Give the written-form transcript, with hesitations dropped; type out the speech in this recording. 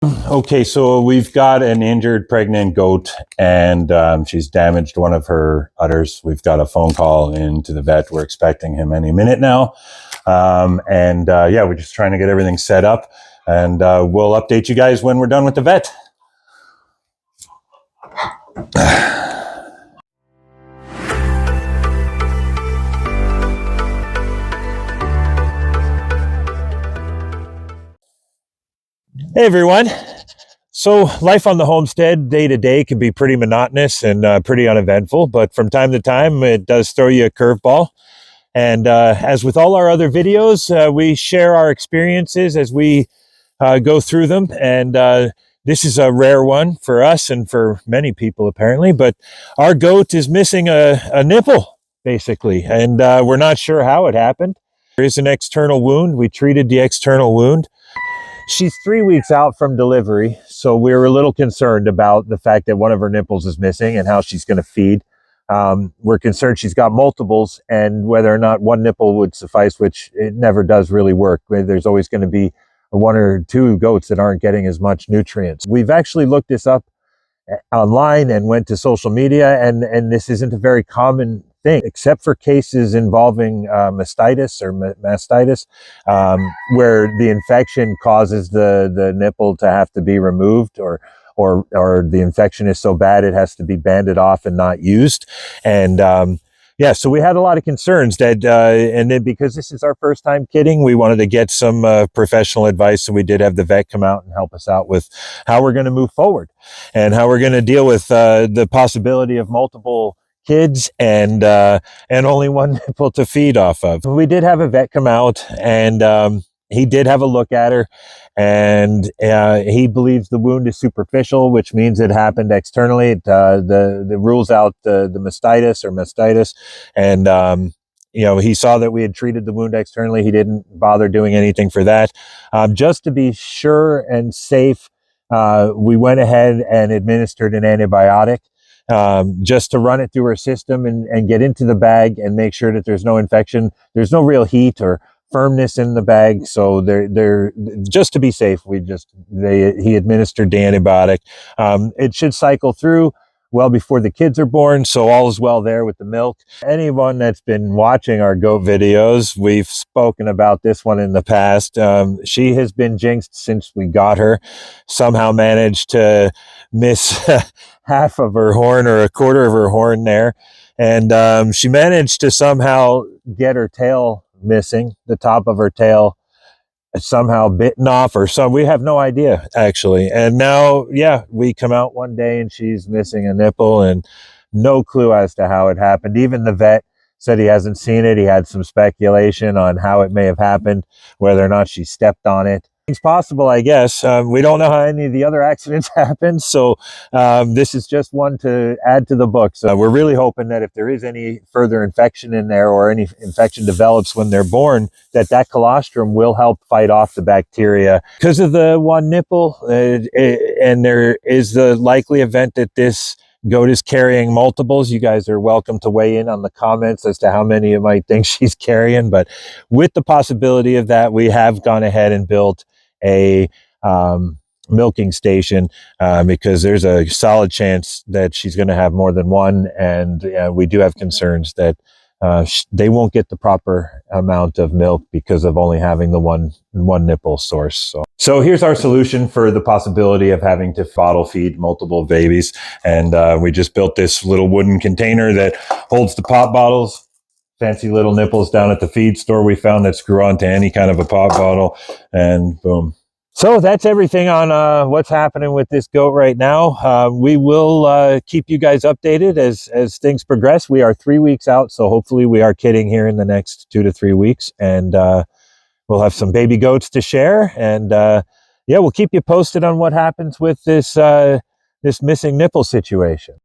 Okay, so we've got an injured pregnant goat, and she's damaged one of her udders. We've got a phone call into the vet. We're expecting him any minute now. Yeah, we're just trying to get everything set up, and we'll update you guys when we're done with the vet. Hey everyone. So life on the homestead day to day can be pretty monotonous and pretty uneventful, but from time to time it does throw you a curveball. And as with all our other videos, we share our experiences as we go through them. And this is a rare one for us and for many people apparently, but our goat is missing a nipple basically, and we're not sure how it happened. There is an external wound. We treated the external wound. She's 3 weeks out from delivery, so we're a little concerned about the fact that one of her nipples is missing and how she's going to feed. We're concerned she's got multiples, and whether or not one nipple would suffice, which it never does really work. There's always going to be one or two goats that aren't getting as much nutrients. We've actually looked this up online and went to social media, and this isn't a very common thing, except for cases involving mastitis or mastitis, where the infection causes the nipple to have to be removed, or the infection is so bad it has to be banded off and not used. And yeah, so we had a lot of concerns that, and then because this is our first time kidding, we wanted to get some professional advice. So we did have the vet come out and help us out with how we're going to move forward and how we're going to deal with the possibility of multiple kids and only one nipple to feed off of. We did have a vet come out, and he did have a look at her, and he believes the wound is superficial, which means it happened externally. The rules out the mastitis or mastitis, and you know, he saw that we had treated the wound externally. He didn't bother doing anything for that. Just to be sure and safe, we went ahead and administered an antibiotic, just to run it through her system and get into the bag and make sure that there's no infection. There's no real heat or firmness in the bag, so they're just to be safe, he administered the antibiotic. It should cycle through well before the kids are born, so all is well there with the milk. Anyone that's been watching our goat videos, we've spoken about this one in the past. She has been jinxed since we got her. Somehow managed to miss half of her horn or a quarter of her horn there, and she managed to somehow get her tail missing, the top of her tail somehow bitten off, or some, we have no idea actually. And now, yeah, we come out one day and she's missing a nipple, and no clue as to how it happened. Even the vet said he hasn't seen it. He had some speculation on how it may have happened, whether or not she stepped on it. It's possible, I guess. We don't know how any of the other accidents happened, so this is just one to add to the books. We're really hoping that if there is any further infection in there, or any infection develops when they're born, that colostrum will help fight off the bacteria. Because of the one nipple, and there is the likely event that this goat is carrying multiples. You guys are welcome to weigh in on the comments as to how many you might think she's carrying, but with the possibility of that, we have gone ahead and built a milking station, because there's a solid chance that she's going to have more than one, and we do have concerns that they won't get the proper amount of milk because of only having the one nipple source. So here's our solution for the possibility of having to bottle feed multiple babies, and we just built this little wooden container that holds the pop bottles. Fancy little nipples down at the feed store we found that screw onto any kind of a pop bottle, and boom. So that's everything on what's happening with this goat right now. We will keep you guys updated as things progress. We are 3 weeks out, so hopefully we are kidding here in the next 2 to 3 weeks, and we'll have some baby goats to share, and yeah, we'll keep you posted on what happens with this this missing nipple situation.